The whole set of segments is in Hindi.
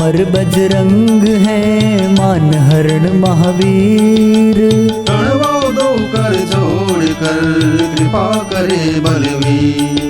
अमर बजरंग है मान हरण महावीर। प्रणवो दो कर जोड़ कर कृपा करे बलवीर।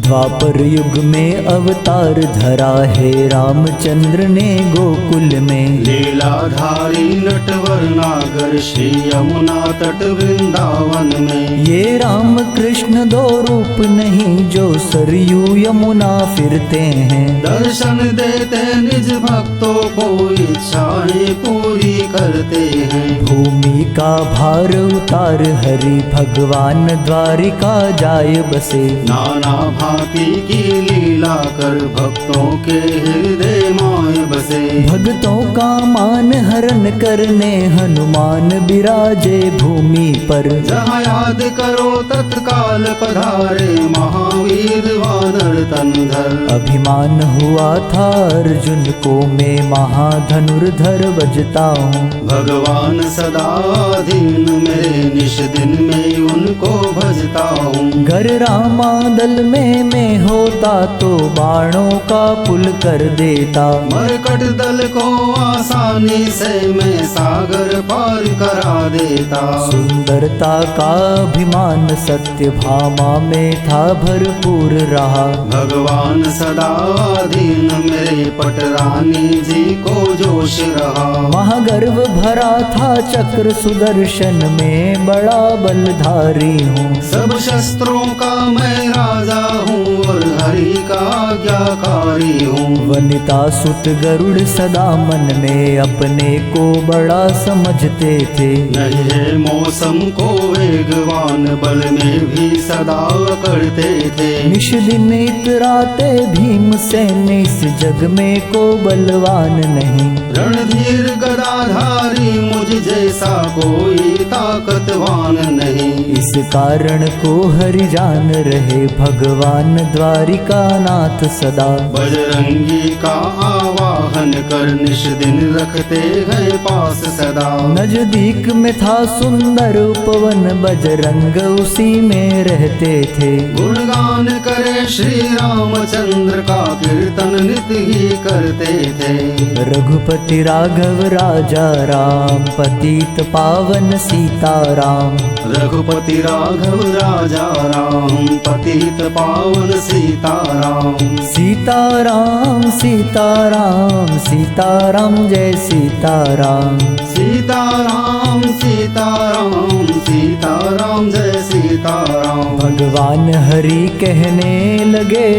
द्वापर युग में अवतार धरा है रामचंद्र ने गोकुल में। लीलाधारी नटवर नागर श्री यमुना तट वृंदावन में। ये राम कृष्ण दो रूप नहीं जो सरयू यमुना फिरते हैं। दर्शन देते निज भक्तों को इच्छाएं पूरी करते हैं। भूमि का भार उतार हरि भगवान द्वारिका जाय बसे। नाना भांति की लीला कर भक्तों के हृदय माए बसे। भक्तों का मान हरण करने हनुमान विराजे भूमि पर। जहाँ याद करो तत्काल पधारे महावीर वानर तनधर। अभिमान हुआ था अर्जुन को मैं महाधनुर्धर बजता हूँ। भगवान सदा अधीन मेरे निश दिन में उनको भजता हूँ। गर रामा दल में मैं होता तो बाणों का पुल कर देता। मरकट दल को आसानी से मैं सागर पार करा देता। सुंदरता का अभिमान सत्य भामा में था भरपूर रहा। भगवान सदा अधीन मेरे पटरानी जी को जोश रहा। महागर्व भरा था चक्र सुदर्शन में बड़ा बलधारी हूँ। सब शस्त्रों का मैं राजा हूँ और हरि का आज्ञाकारी हूँ। वनिता सुत गरुड़ सदा मन में अपने को बड़ा समझते थे। नहीं है मौसम को वेगवान बल में भी सदा करते थे। निश दिन इतराते भीमसेन इस जग में को बलवान नहीं। रणधीर गदाधारी मुझ जैसा कोई ताकतवान नहीं। इस कारण को हरि जान रहे भगवान द्वारिका नाथ सदा। बजरंगी का आवाहन कर निश दिन रखते हैं पास सदा। नजदीक में था सुंदर उपवन बजरंग उसी में रहते थे। गुणगान करे श्री रामचंद्र का कीर्तन नित्य ही करते थे। रघुपति राघव राजा राम पतित पावन सीताराम। रघुपति राघव राजा राम पतित पावन सीताराम। सीताराम सीताराम सीताराम जय सीताराम। सीताराम सीताराम सीताराम जय सीताराम। भगवान हरि कहने लगे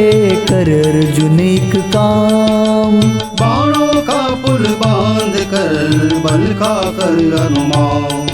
कर अर्जुन एक काम। बाणों का पुल बांध कर बल का कर अनुमान।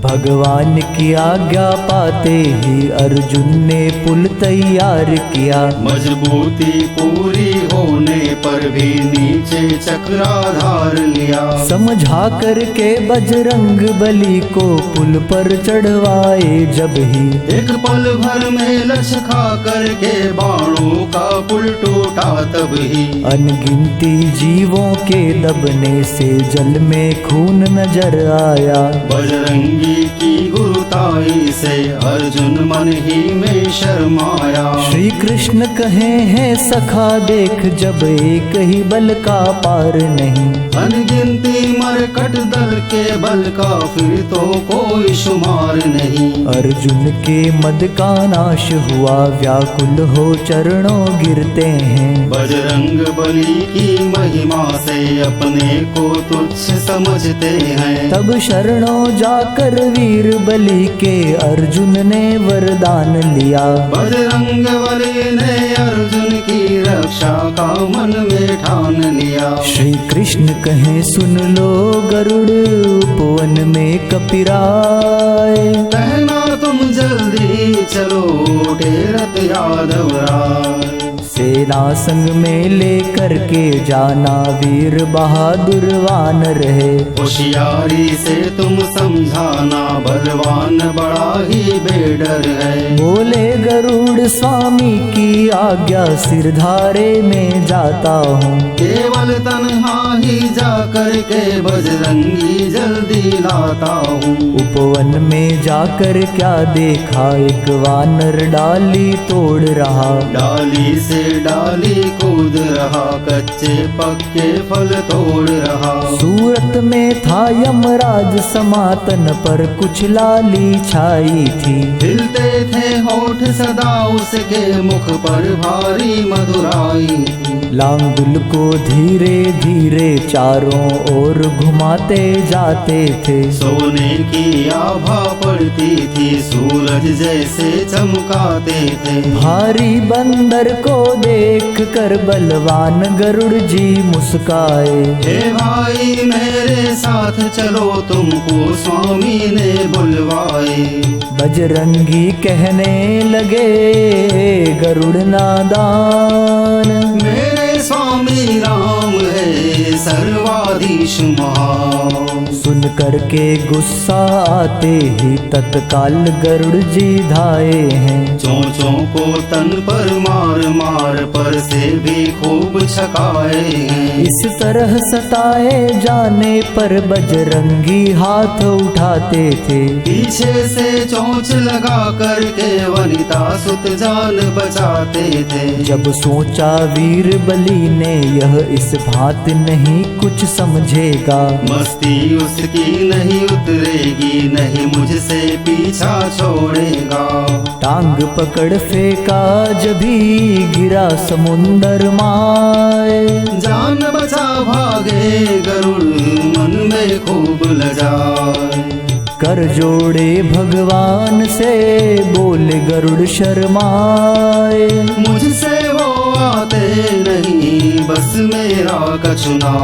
भगवान की आज्ञा पाते ही अर्जुन ने पुल तैयार किया। मजबूती पूरी होने पर भी नीचे चक्राधार लिया। समझा करके बजरंग बली को पुल पर चढ़वाए जब ही। एक पल भर में लक्ष्य खा करके बाणों का पुल टूटा तब ही। अनगिनती जीवों के दबने से जल में खून नजर आया। बजरंगी की गुरुताई से अर्जुन मन ही में शर्माया। श्री कृष्ण कहे हैं सखा देख जब एक ही बल का पार नहीं। अनगिनती मरकट दल के बल का फिर तो कोई शुमार नहीं। अर्जुन के मद का नाश हुआ व्याकुल हो चरणों गिरते हैं। बजरंग बली की महिमा से अपने को तुच्छ समझते हैं। तब शरणों जाकर वीर बलि के अर्जुन ने वरदान लिया। बजरंग बली ने अर्जुन की रक्षा का मन में ठान लिया। श्री कृष्ण कहे सुन लो गरुड़ उपवन में कपिराय। कहना तुम जल्दी चलो टेरत यादव राय। सेना संग में लेकर के जाना वीर बहादुर वानर है। होशियारी से तुम समझाना बलवान बड़ा ही बेडर है। बोले गरुड़ स्वामी की आज्ञा सिरधारे में जाता हूँ। केवल तन्हा ही जाकर के बजरंगी जल्दी लाता हूँ। उपवन में जाकर क्या देखा एक वानर डाली तोड़ रहा। डाली से डाली कूद रहा, कच्चे पक्के फल तोड़ रहा। सूरत में था यमराज समातन पर कुछ लाली छाई थी। हिलते थे होठ सदा उसके मुख पर भारी मधुराई थी। लांगुल को धीरे धीरे चारों ओर घुमाते जाते थे। सोने की आभा पड़ती थी, सूरज जैसे चमकाते थे। भारी बंदर को देख कर बलवान गरुड़ जी मुस्काए। हे भाई मेरे साथ चलो, तुमको स्वामी ने बुलवाए। बजरंगी कहने लगे गरुड़ नादान, मेरे स्वामी राम है सर्वाधीश महान। सुन कर के गुस्सा आते ही तत्काल गरुड़ जी धाये हैं। चोंचों को तन पर मार मार पर से भी खूब छकाए हैं। इस तरह सताए जाने पर बजरंगी हाथ उठाते थे। पीछे से चोंच लगा करके वनिता सुत जान बचाते थे। जब सोचा वीर बलि ने यह इस भांत नहीं कुछ समझेगा, मस्ती उसकी नहीं उतरेगी, नहीं मुझसे पीछा छोड़ेगा। टांग पकड़ फेंका जभी गिरा समुंदर माए। जान बचा भागे गरुड़ मन में खूब लजाए। कर जोड़े भगवान से बोले गरुड़ शर्माए। मुझसे वो आते नहीं बस मेरा कछुना।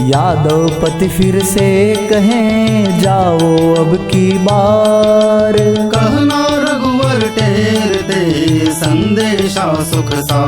यादव पति फिर से कहें जाओ अब की बार। कहना रघुवर टेरते संदेशा सुख सा।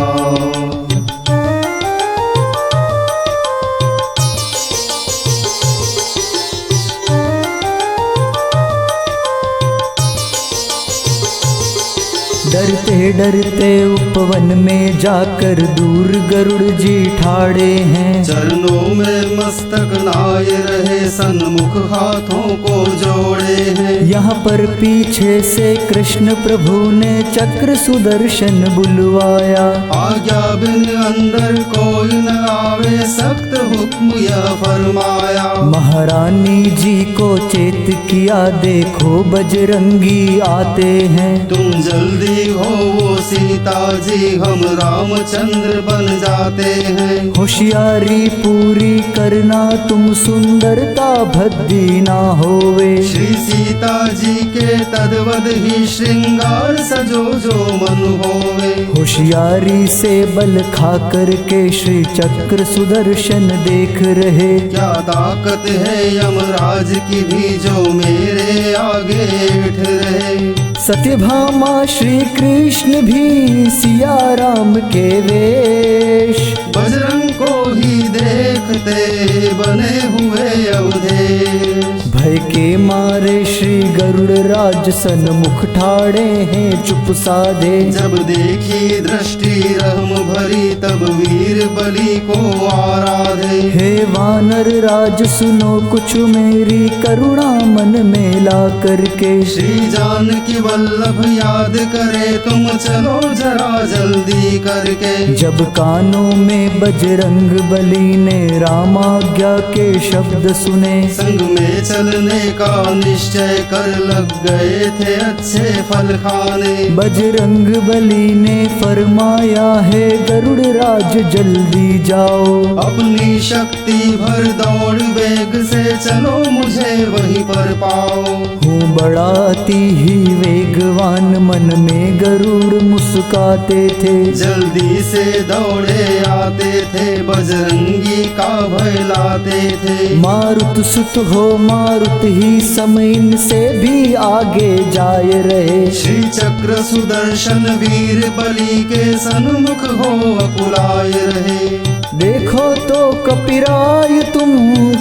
डरते डरते उपवन में जाकर दूर गरुड़ जी ठाड़े हैं। चरणों में मस्तक लाए रहे, सन्मुख हाथों को जोड़े हैं। यहाँ पर पीछे से कृष्ण प्रभु ने चक्र सुदर्शन बुलवाया। आज्ञा बिन अंदर कोई न आवे, सख्त हुक्म यह फरमाया। महारानी जी को चेत किया, देखो बजरंगी आते हैं। तुम जल्दी हो वो सीता जी, हम रामचंद्र बन जाते हैं। होशियारी पूरी करना, तुम सुंदरता भद्दी ना होवे। श्री सीता जी के तद्वद ही श्रृंगार सजो जो मन होवे। होशियारी से बल खा कर के श्री चक्र सुदर्शन देख रहे। क्या ताकत है यमराज की भी जो मेरे आगे उठ रहे। सत्यभामा श्री कृष्ण भी सिया राम के वेश। बजरंग को ही देखते बने हुए अवधेश। भय के मारे श्री गरुड़ राज सन्मुख ठाड़े हैं चुप साधे। जब देखी दृष्टि रहम भरी, तब वीर बलि को आराधे। हे वानर राज सुनो कुछ मेरी करुणा मन में ला करके। श्री जानकी वल्लभ याद करे, तुम चलो जरा जल्दी करके। जब कानों में बजरंग बली ने रामाज्ञा के शब्द सुने। संग में चलने का निश्चय कर लग गए थे अच्छे फल खाने। बजरंग बली ने फरमाया है गरुड़ राज जल्दी जाओ। अपनी शक्ति भर दौड़ वेग से चलो, मुझे वहीं पर पाओ। हूँ बड़ा अति ही वेगवान, मन में गरुड़ मुस्काते थे। जल्दी से दौड़े आते थे, बजरंगी का भय लाते थे। मारुत सुत हो मारुत ही समय से भी आगे जाए रहे। श्री चक्र सुदर्शन वीर बलि के सन्मुख हो अकुलाए रहे। देखो तो कपिराय तुम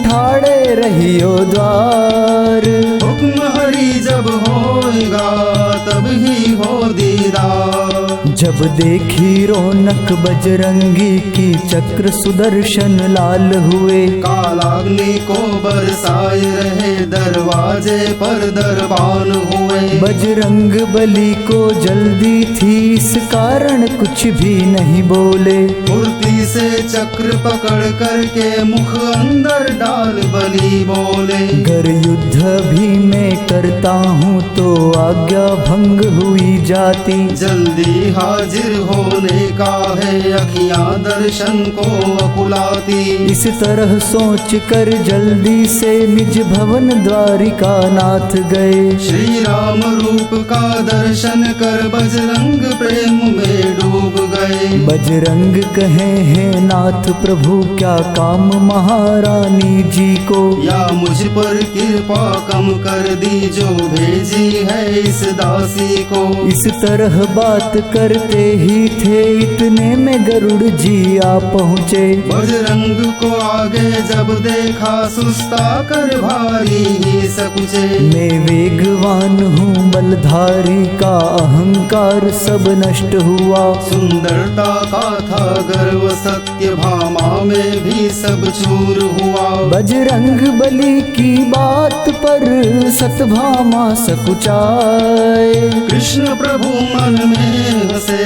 ठाड़े रहियो द्वार। हुक्म हरि जब होएगा तब ही हो दीदार। जब देखी रौनक बजरंगी की चक्र सुदर्शन लाल हुए। कालाग्नि को बरसाए रहे दरवाजे पर दरबान हुए। बजरंग बली को जल्दी थी इस कारण कुछ भी नहीं बोले। फुर्ती से चक्र पकड़ करके मुख अंदर डाल बली बोले। गर युद्ध भी मैं करता हूँ तो आज्ञा भंग हुई जाती। जल्दी हाजिर होने का है अखियां दर्शन को अकुलाती। इस तरह सोच कर जल्दी से निज भवन द्वारिका नाथ गए। श्री राम रूप का दर्शन कर बजरंग प्रेम में डूब गए। बजरंग कहे हैं नाथ प्रभु क्या काम महारानी जी को। या मुझ पर कृपा कम कर दी जो भेजी है इस दासी को। इस तरह बात करते ही थे इतने में गरुड़ जी आ पहुँचे। बजरंग को आगे जब देखा सुस्ता कर भारी ही सकुचे। मैं वेगवान हूँ बलधारी का अहंकार सब नष्ट हुआ। सुंदरता का था गर्व सत्य भामा में भी सब चूर हुआ। बजरंग बली की बात पर सतभामा सकुचाए। कृष्ण प्रभु मन में हंसे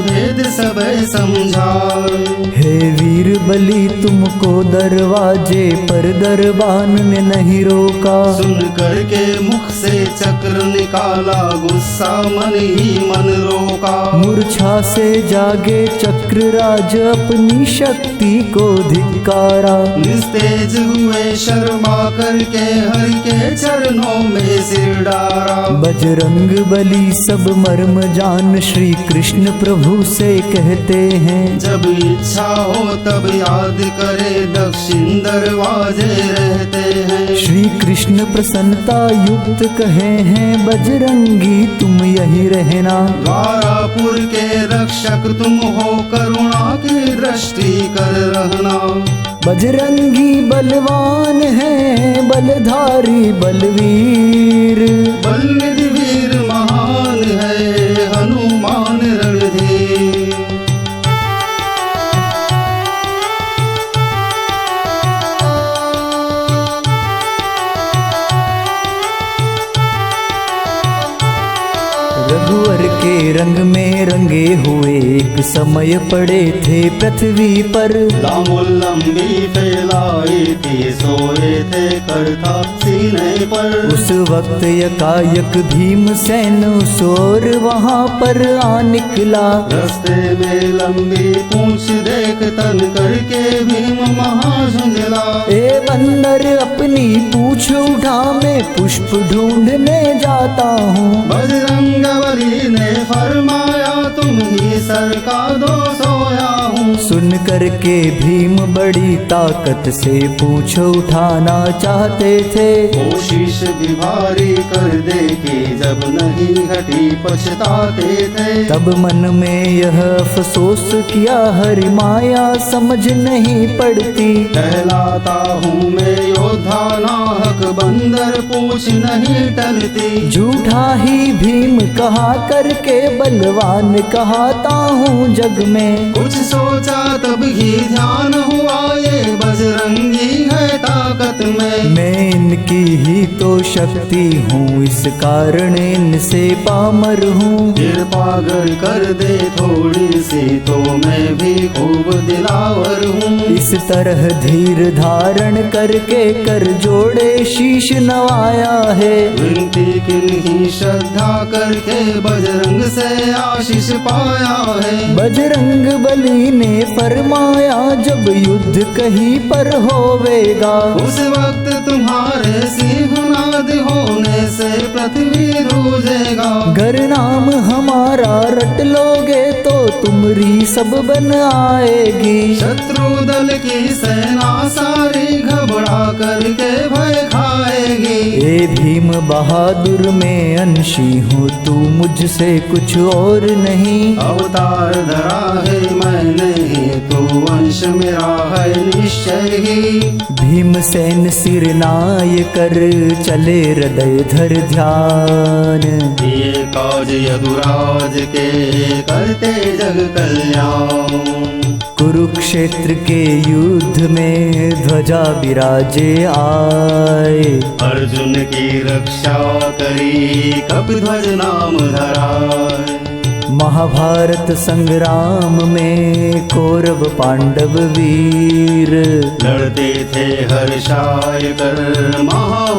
भेद सब समझाए। हे वीर बली तुमको दरवाजे पर दरबान ने नहीं रोका। सुन करके मुख से चक्र निकाला गुस्सा मन ही मन रोका। मूर्छा से जागे चक्रराज अपनी शक्ति को धिक्कारा। निस्तेज हुए शर्मा करके हरि के चरणों में सिर डारा। बजरंग बली सब मर्म जान श्री कृष्ण प्रभु से कहते हैं। जब इच्छा हो तब याद करे दक्षिण दरवाजे रहते हैं। श्री कृष्ण प्रसन्नता युक्त कहे हैं बजरंगी तुम यही रहना। द्वारापुर के रक्षक तुम हो करुणा की दृष्टि कर रहना। बजरंगी बलवान है बलधारी बलवीर। बलनिधि वीर महान है हनुमान रणधीर। रघुवर के रंग में रंगे हुए एक समय पड़े थे पृथ्वी पर। लंबी फैलाई थी सोए थे करता सीने पर। उस वक्त यकायक भीमसेन सोर वहाँ पर आ निकला। रास्ते में लंबी पूंछ देख तन करके भीम महाझुंझला। ए बंदर अपनी पूंछ उठा मैं पुष्प ढूंढने जाता हूँ। बजरंग बली ने फरमाया तुम ही सर का दो सोया हूँ। सुन करके भीम बड़ी ताकत से पूंछ उठाना चाहते थे। कोशिश भी भारी कर दे कि जब नहीं हटी पछताते थे। तब मन में यह अफसोस किया हरि माया समझ नहीं पड़ती। कहलाता हूँ मैं योद्धा नाहक बंदर पूछ नहीं टलती। झूठा ही भीम कहा करके बलवान कहता हूँ जग में। कुछ सोचा तब ही ध्यान हुआ ये बजरंगी है ताकत में। मैं इनकी ही तो शक्ति हूँ इस कारण इनसे पामर हूँ। कृपा अगर कर दे थोड़ी सी तो मैं भी खूब दिलावर हूँ। इस तरह धीर धारण करके कर जोड़े शीश नवाया है। विनती किन्हीं श्रद्धा करके बजरंग से आशीष पाया है। बजरंग बली ने फरमाया जब युद्ध कहीं पर होवेगा। उस वक्त तुम्हारे सिंहनाद होने से पृथ्वी रूजेगा। गर नाम हमारा रट लोगे तो तुमरी सब बन आएगी। शत्रु दल की सेना सारी घबरा करके भय खाएगी। ए भीम बहादुर मैं अंशी हूँ, तू मुझसे कुछ और नहीं। अवतार धरा है मैंने ही, तू अंश मेरा है निश्चय ही। भीमसेन सिर नाय कर चले हृदय धर ध्यान। ये काज यदुराज के करते जग कल्याण। कुरुक्षेत्र के युद्ध में ध्वजा विराजे आए। अर्जुन की रक्षा करी कपिध्वज नाम धराए। महाभारत संग्राम में कौरव पांडव वीर लड़ते थे हर्षाय कर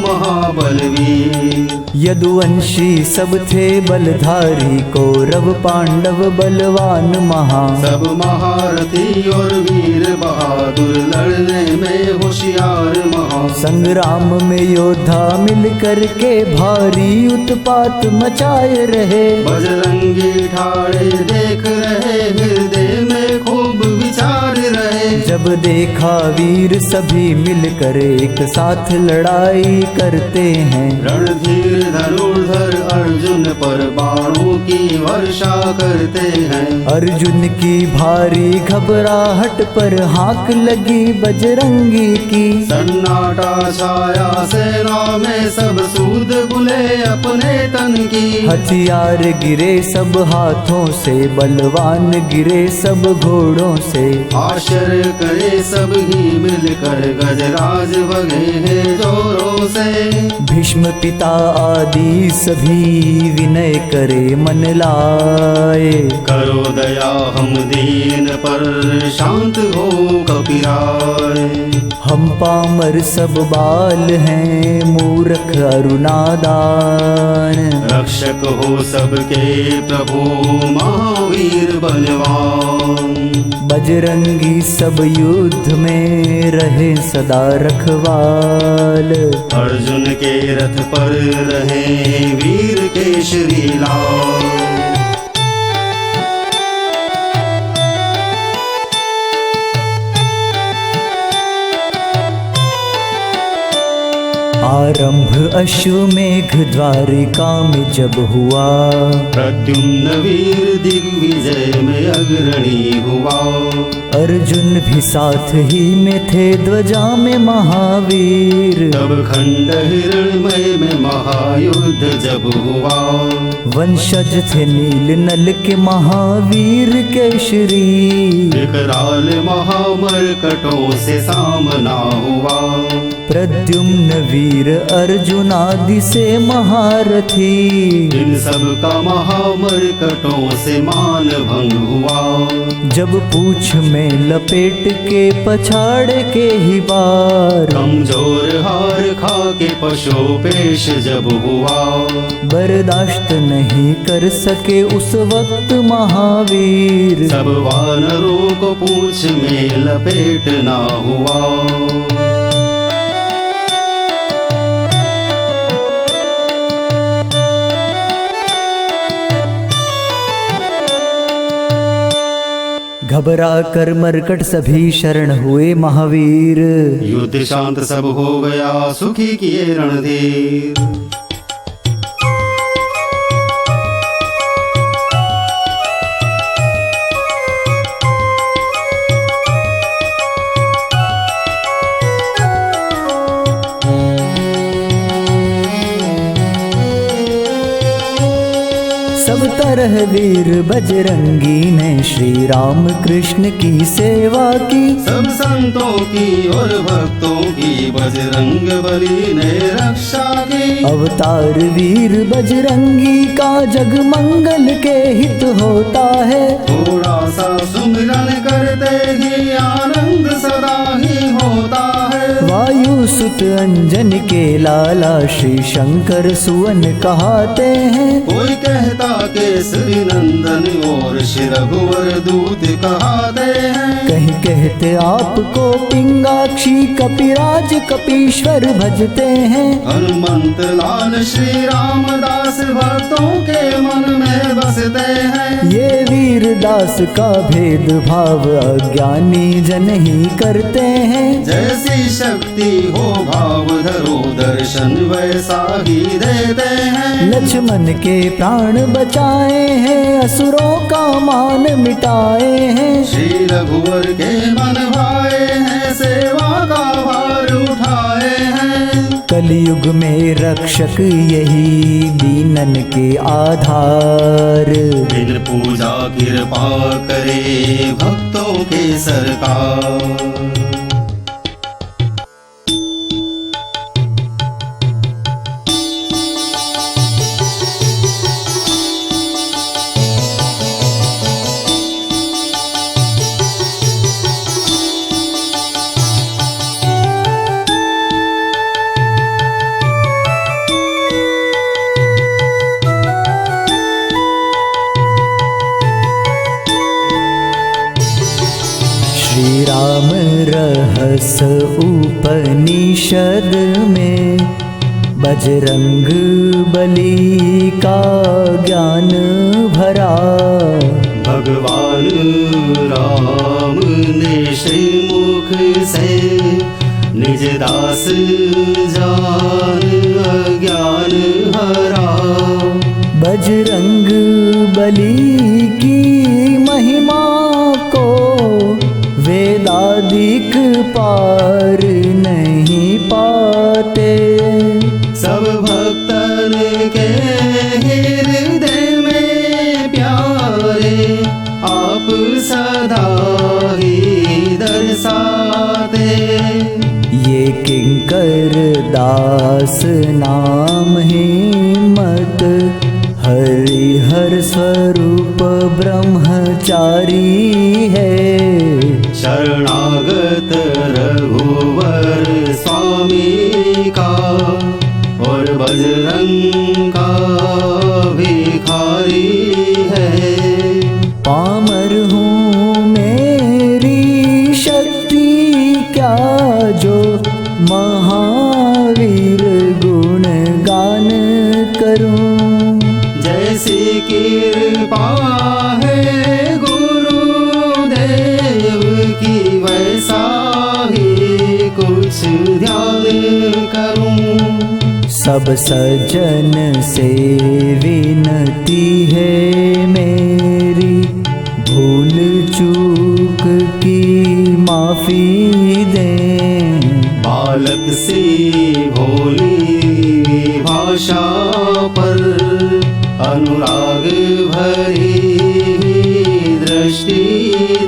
महाबलवीर। यदुवंशी सब थे बलधारी, कौरव पांडव बलवान महा। सब महारथी और वीर बहादुर, लड़ने में होशियार महा। संग्राम में योद्धा मिल कर के भारी उत्पात मचाए रहे। बजरंगी ठाड़े देख रहे, हृदय में खूब विचार रहे। जब देखा वीर सभी मिलकर एक साथ लड़ाई करते हैं। रणधीर धनुर्धर अर्जुन पर बाणों की वर्षा करते हैं। अर्जुन की भारी घबराहट पर हाक लगी बजरंगी की। सन्नाटा छाया सेना में, सब सूद बुले अपने तन की। हथियार गिरे सब हाथों से, बलवान गिरे सब घोड़ों से। आश्चर्य करे सब ही मिलकर, गजराज भगे हैं जोरों से। भीष्म पिता आदि सभी विनय करे मन लाए। करो दया हम दीन पर, शांत हो कपिराय। हम पामर सब बाल हैं, मूर्ख अरुणादान। रक्षक हो सबके प्रभु, महावीर बलवान। बजरंगी सब युद्ध में रहे सदा रखवाल। अर्जुन के रथ पर रहे वीर केशरी लाल। आरंभ अश्वमेघ द्वारिका में जब हुआ। प्रद्युम्न वीर दिग्विजय में अग्रणी हुआ। अर्जुन भी साथ ही में थे ध्वजा में महावीर। तब खंड हिरण्मय में महायुद्ध जब हुआ। वंशज थे नील नल के महावीर केशरी। विकराल महामरकटों से सामना हुआ। प्रद्युम्न वीर अर्जुन आदि से महारथी। इन सब का महामरकटों से मान भंग हुआ। जब पूछ में लपेट के पछाड़ के ही बार। कमजोर हार खा के पशु पेश जब हुआ। बर्दाश्त नहीं कर सके उस वक्त महावीर। सब वानरों को पूछ में लपेटना हुआ। घबरा कर मरकट सभी शरण हुए महावीर। युद्ध शांत सब हो गया, सुखी किए रणधीर। सब तरह वीर बजरंगी ने श्री राम कृष्ण की सेवा की। सब संतों की और भक्तों की बजरंग बली ने रक्षा की। अवतार वीर बजरंगी का जग मंगल के हित होता है। थोड़ा सा सुमिरन करते ही आनंद सदा ही होता है। वायु सुत अंजन के लाला श्री शंकर सुवन कहाते हैं। कोई कहता केसरी नंदन और श्री रघुवर दूत कहाते हैं। कहीं कहते आपको पिंगाक्षी, कपिराज कपीश्वर भजते हैं। हनुमंत लाल श्री रामदास भक्तों के मन में बसते हैं। ये वीर कबीर दास का भेदभाव अज्ञानी जन ही करते हैं। जैसी शक्ति हो भाव धरो दर्शन वैसा ही देते हैं। लक्ष्मण के प्राण बचाए हैं, असुरों का मान मिटाए हैं। श्री रघुवर के मन भाए हैं, सेवा का भार उठाए हैं। कलयुग में रक्षक यही दीनन के आधार। बिन पूजा कृपा करे भक्तों के सरकार। श्री राम रहस उपनिषद में बजरंग बली का ज्ञान भरा। भगवान राम ने श्रीमुख से निज दास जान अज्ञान हरा। बजरंग बली की महिमा को वेदादिक पार नहीं पाते। सब भक्तन के हृदय में प्यारे आप सदा ही दर्शाते। ये किंकर दास नाम हिम्मत हरिहर स्वरूप ब्रह्मचारी है। शरणागत रघुवर स्वामी का और बजरंग का भिखारी है। पामर हूँ मेरी शक्ति क्या जो महावीर गुण गान करूं। जैसी कृपा है गुरुदेव की वैसा ही कुछ ध्यान करूं। सब सज्जन से विनती है मेरी, भूल चूक की माफी दें। बालक सी भोली भाषा पर अनुराग भरी दृष्टि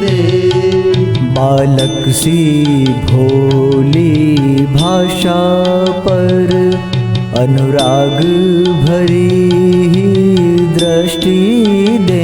दे। बालक सी भोली भाषा पर अनुराग भरी दृष्टि दे।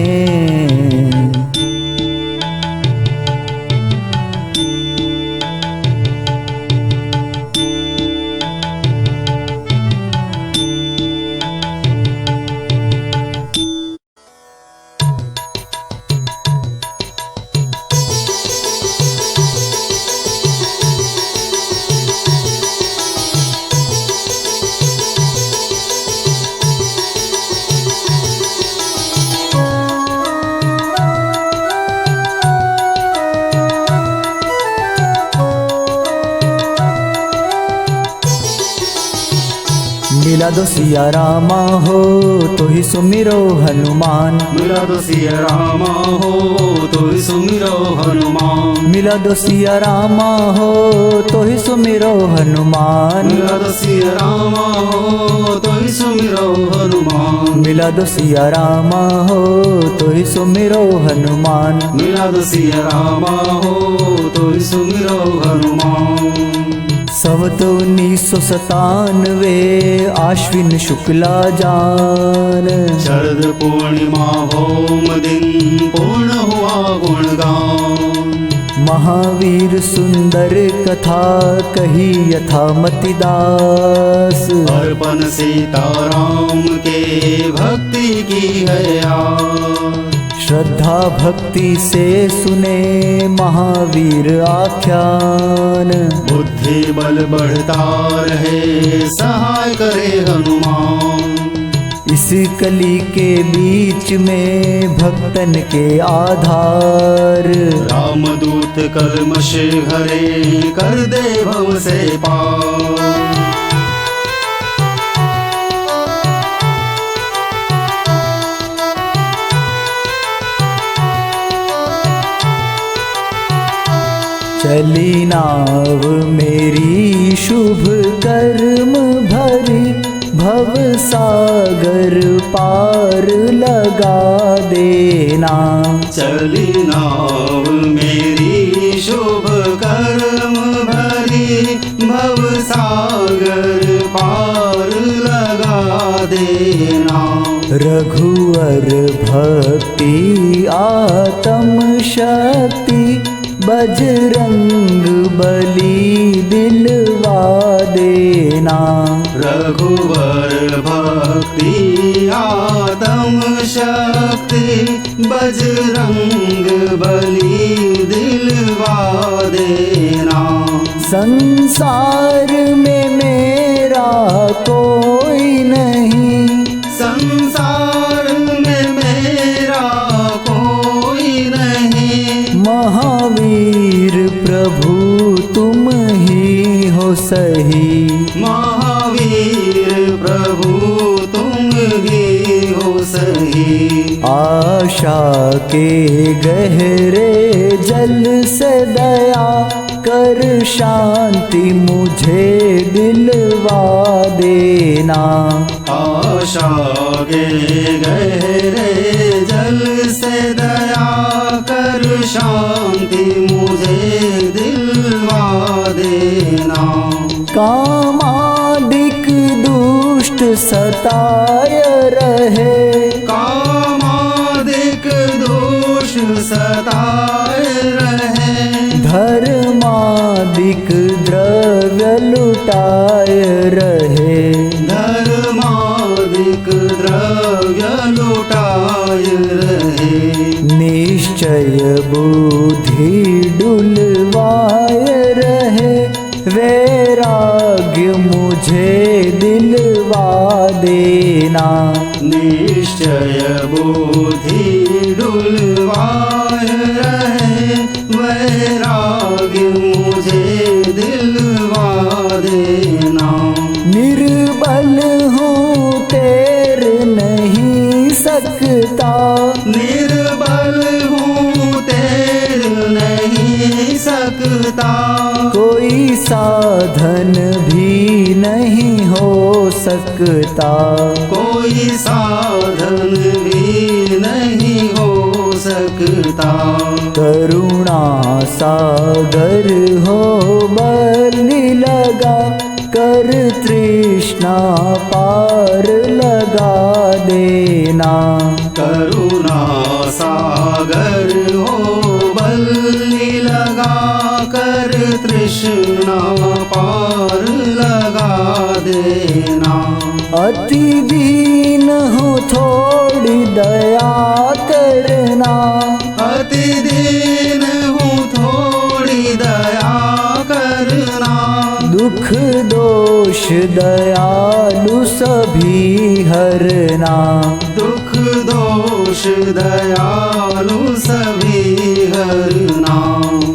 मिला दो सिया रामा हो तो ही सुमिरो हनुमान। मिला दो सिया रामा हो तो ही सुमिरो हनुमान। मिला दो सिया रामा हो तो ही सुमिरो हनुमान। मिला दो सिया रामा हो तो ही सुमिरो हनुमान। मिला दो सिया रामा हो तो ही सुमिरो हनुमान। मिला दो सिया रामा हो तो ही सुमिरो हनुमान। संवत 1997 आश्विन शुक्ला जान। शरद पूर्णिमा भौम दिन पूर्ण हुआ गुणगान। महावीर सुंदर कथा कही यथामति दास। अर्पण सीताराम के भक्ति की है आज। श्रद्धा भक्ति से सुने महावीर आख्यान। बुद्धि बल बढ़ता रहे सहाय करे हनुमान। इस कली के बीच में भक्तन के आधार। रामदूत कलमश हरे कर दे भव से पार। चली नाव मेरी शुभ कर्म भरी, भव सागर पार लगा देना। चली नाव मेरी शुभ कर्म भरी, भव सागर पार लगा देना। रघुवर भक्ति आत्म शक्ति, बजरंग बली दिलवा देना। रघुवर भक्ति आत्म शक्ति, बजरंग बली दिलवा देना। संसार में मेरा कोई नहीं, संसार में मेरा कोई नहीं। महावीर प्रभु तुम ही हो सही। महावीर प्रभु तुम ही हो सही। आशा के गहरे जल से दया कर शांति मुझे दिलवा देना। आशा के गहरे जल से दया कर शांति मुझे दिलवा देना। कामादिक दुष्ट सताय रहे, कामादिक दोष सताए रहे। धर्मादिक द्रव्य लुटाय रहे, धर्मादिक द्रव्य लुटाए रहे। निश्चय बुद्धि डुलवाय रहे, वैराग्य मुझे दिलवा देना। निश्चय बुद्धि डुलवाए रहे, वैराग्य मुझे दिलवा देना। निर्बल हूँ तेर नहीं सकता, निर्बल हूँ तेर नहीं सकता। कोई साधन भी नहीं हो सकता, कोई साधन भी नहीं हो सकता। करुणा सागर हो बलि लगा कर तृष्णा पार लगा देना। करुणा सागर हो बलि लगा कर तृष्णा पार लगा देना। अति दीन हूँ थोड़ी दया करना, अति दीन हूँ थोड़ी दया करना। दुख दोष दयालु सभी हरना। दुख दोष दयालु सभी हरना।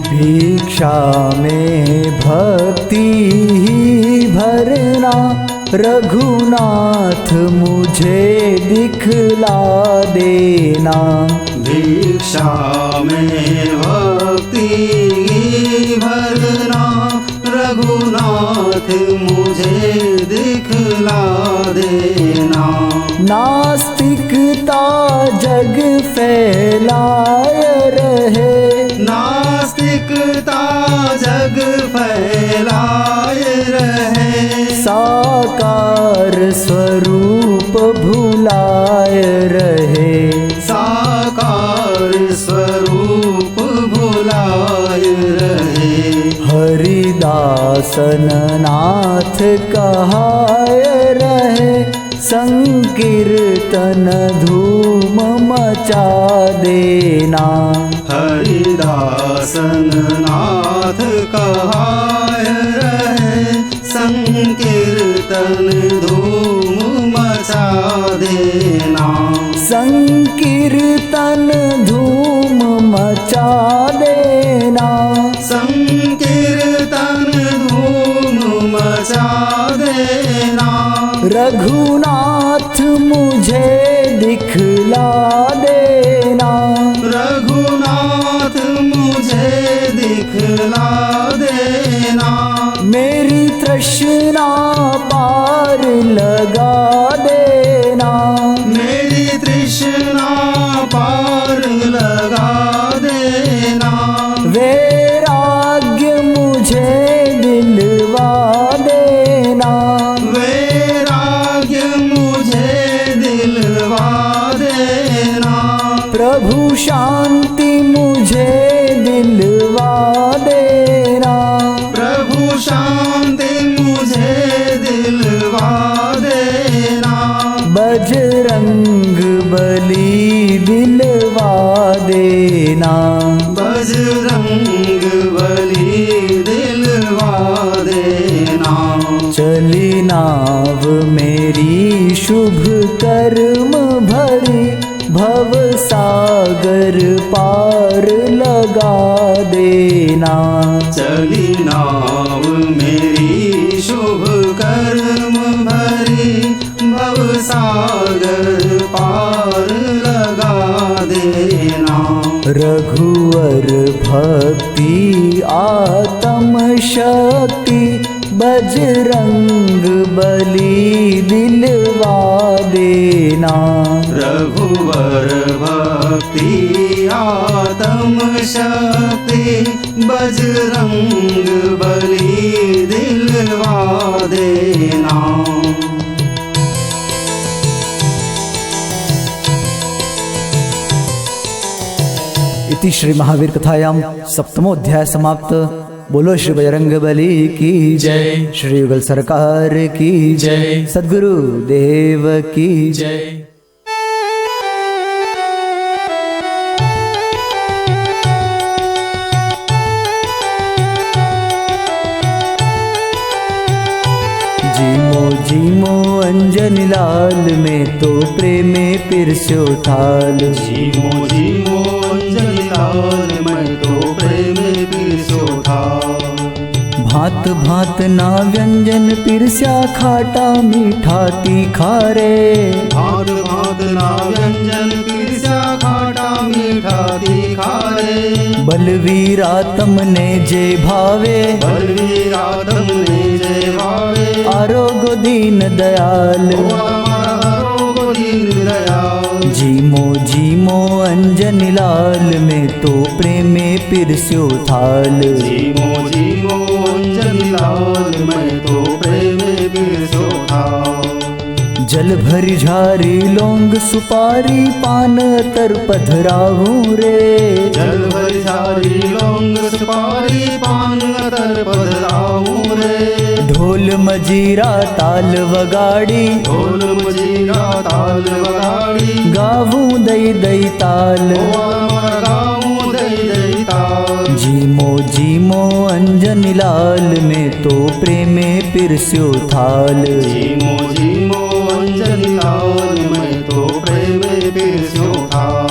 भिक्षा में भक्ति ही भरना, रघुनाथ मुझे दिखला देना। भिक्षा में भक्ति भरना, रघुनाथ मुझे दिखला देना। नास्तिकता जग फैलाय रहे, नास्तिकता जग फैलाए रहे। साकार स्वरूप भुलाय रहे, साकार स्वरूप भुलाए रहे। हरिदासन नाथ कहाय रहे, संकीर्तन धूम मचा देना। हरिदासन नाथ कहाय रहे, संकीर्तन धूम मचा दे। संकीर्तन धूम मचा देना, संकीर्तन धूम मचा देना। रघुनाथ मुझे दिखला देना, रघुनाथ मुझे दिखला देना। मेरी तृष्णा पार लगा देना, मेरी तृष्णा पार लगा देना। वैराग्य मुझे दिलवा देना, वैराग्य मुझे दिलवा देना। प्रभु शांति मुझे दिलवा देना, प्रभु शांति मुझे दिलवा देना। बजरंग बली दिलवा देना, बजरंग बली दिलवा देना। चली नाव मेरी शुभ कर्म भरी, भव सागर पार लगा देना, चली नाव मेरी शुभ कर्म भरी, भव सागर पार लगा देना। रघुवर भक्ति आत्म शक्ति, बजरंग बली दिलवा देना, रघुवर भक्ति आत्म शक्ति, बजरंग बली दिलवा देना। इति श्री महावीर कथायां सप्तमोऽध्याय समाप्त। बोलो श्री बजरंग बली की जय, श्री युगल सरकार की जय, सद्गुरु देव की जय। जीमो जीमो अंजनी लाल में तो प्रेमे पिरस्यो थाल, जीमो जीमो अंजनी लाल मैं तो प्रेम पिरसो थाल। भांत भांत ना व्यंजन पिरस्या खाटा मीठा तीखा रे, भांत भांत ना व्यंजन पिरसा खाटा मीठा तीखा रे। बलवीरा तमने जे भावे, बलवीरा तमने जय भावे, आरोग्य दीन दयाल। ओ हमारो दीन दयाल। जीमो जीमो अंजनी लाल में तो प्रेमे पिरस्यो थाल, जीमो जीमो अंजनी लाल मैं तो प्रेम पिरसो थाल। जल भरी झारी लौंग सुपारी पान तर पधराऊं रे, जल भरी झारी लौंग सुपारी पान तर पधराऊं रे। ढोल मजीरा ताल वगाड़ी, ढोल मजीरा ताल वगाड़ी, गावूं दई दई ताल। ओ अमर गाऊं दई दई ताल। जीमो जीमो अंजनी लाल में तो प्रेमे पिरस्यो थाल, जीमो जीमो अंजनी लाल मैं तो प्रेम पिरसो थाल।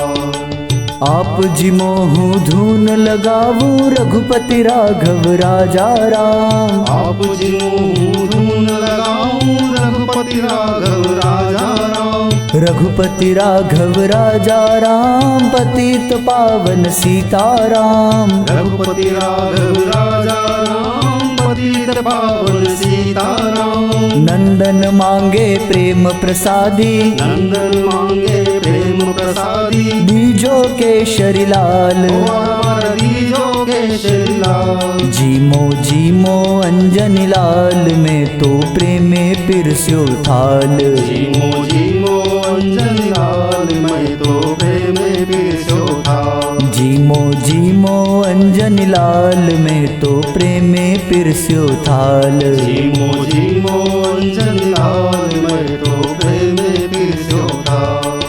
आप जिमोहू धून लगावूं रघुपति राघव राजा राम, आप जिमो धून लगाऊं रघुपति राघव राजा राम। रघुपति राघव राजा राम, पतित पावन सीताराम। रघुपति राघव राजा राम, पतित पावन सीताराम। नंदन मांगे प्रेम प्रसादी, नंदन मांगे प्रेम प्रसादी, दीजो केशरी लाल। ओ अमर दीजो केशरी लाल। जीमो जीमो अंजनी लाल में तो प्रेमे पिरस्यो थाल, जीमो जीमो अंजनी लाल मैं तो प्रेम पिरसो थाल। जीमो जीमो अंजनी लाल में तो प्रेमे पिरस्यो थाल। जीमो जीमो अंजनी लाल मैं तो प्रेम पिरसो थाल।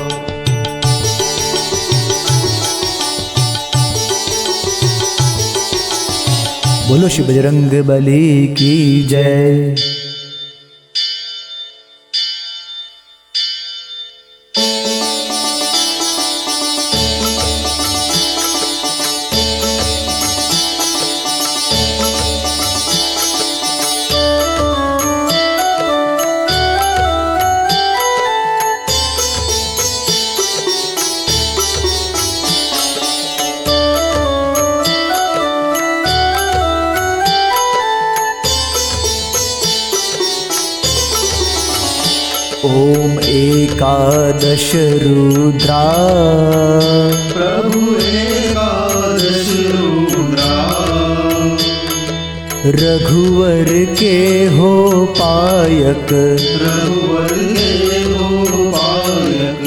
बोलो श्री बजरंग बली की जय। ओम एकादश रुद्रा प्रभु एकादश रुद्रा रघुवर के हो पायक रघुवर के हो पायक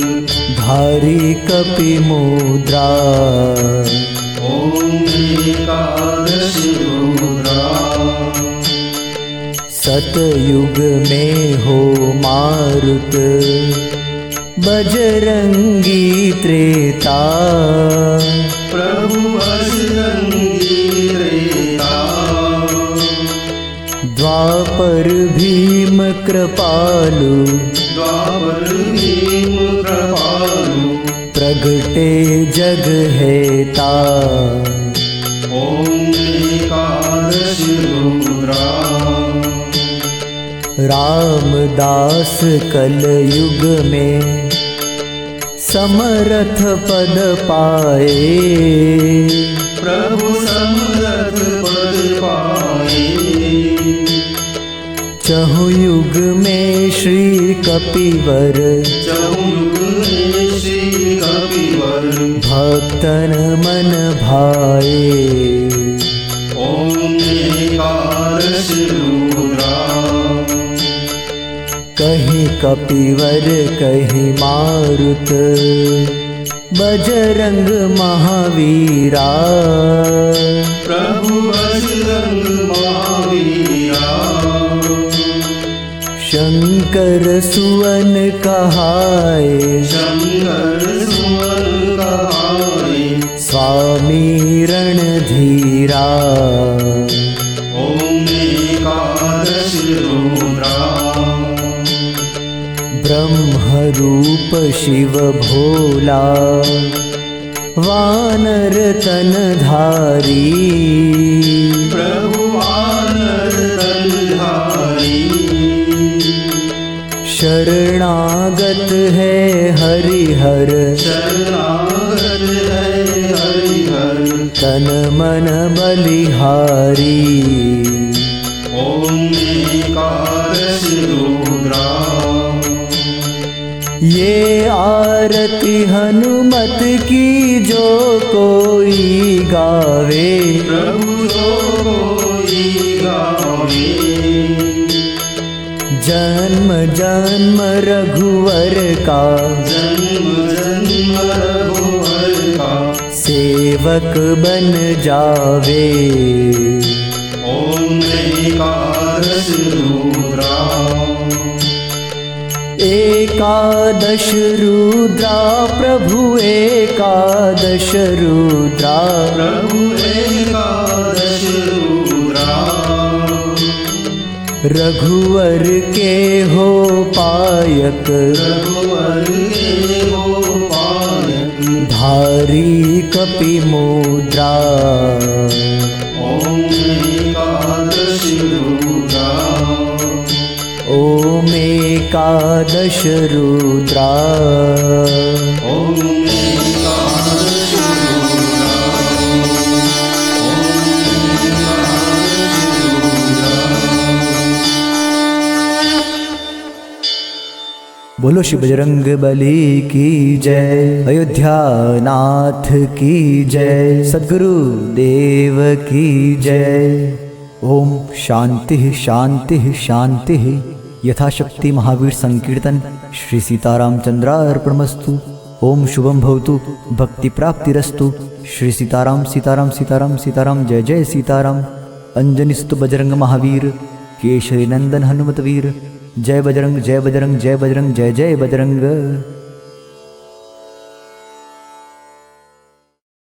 धारी कपि मुद्रा ओम एकादश रुद्रा सतयुग में हो मारुत बजरंगी त्रेता प्रभु बजरंगी त्रेता द्वापर भीम कृपालु द्वापर भीम कृपालु प्रगटे जग हेता ओम एकादश रुद्रा रामदास कलयुग में समरथ पद पाए प्रभु समरथ पद पाए चहु युग में श्री कपिवर चहुयुग में श्री कपिवर भक्तन मन भाए ओम एकादश रुद्रा कहीं कपिवर कहीं मारुत बजरंग महावीरा प्रभु बजरंग महावीरा शंकर सुवन कहाए शंकर सुवन कहाए स्वामी रणधीरा ओम एकादश रुद्रा ब्रह्म रूप शिव भोला वानर तन धारी प्रभु वानर तनधारी शरणागत है हरिहर शरणागत है हरिहर तन मन बलिहारी ओम एकादश रुद्रा ये आरती हनुमत की जो कोई गावे प्रभु जो कोई गावे जन्म जन्म रघुवर का जन्म जन्म रघुवर का सेवक बन जावे ओम एकादश रुद्रा एकादश रुद्रा प्रभु एकादश रुद्रा प्रभु एकादश रुद्रा रघुवर के हो पायक रघुवर के हो पायक धारी कपि मुद्रा ओम एकादश रुद्रा ओम एकादश रुद्रा ओम एकादश रुद्रा ओम एकादश रुद्रा बोलो श्री बजरंग बली की जय अयोध्या नाथ की जय सद्गुरु देव की जय ओम शांति शांति शांति यथाशक्ति महावीर संकीर्तन श्री सीतारामचंद्रार्पणमस्तु ओम शुभम भवतु भक्ति प्राप्तिरस्तु श्री सीताराम सीताराम सीताराम सीताराम जय जय सीताराम अंजनिस्तु बजरंग महावीर केशरी नंदन हनुमत वीर जय बजरंग जय बजरंग जय बजरंग जय जय बजरंग।